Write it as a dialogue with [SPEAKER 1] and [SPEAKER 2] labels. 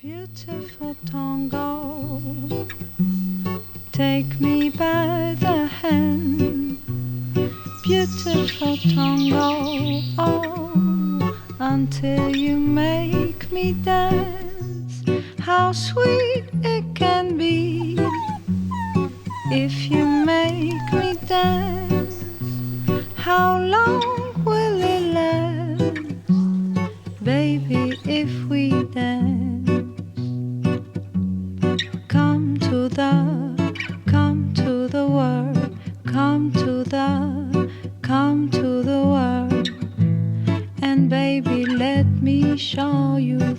[SPEAKER 1] Beautiful tango, take me by the hand. Beautiful tango, oh, until you make me dance. How sweet it can be if you make me dance. How long will it last, baby, if we dance? Come to the world, come to the world, and baby, let me show you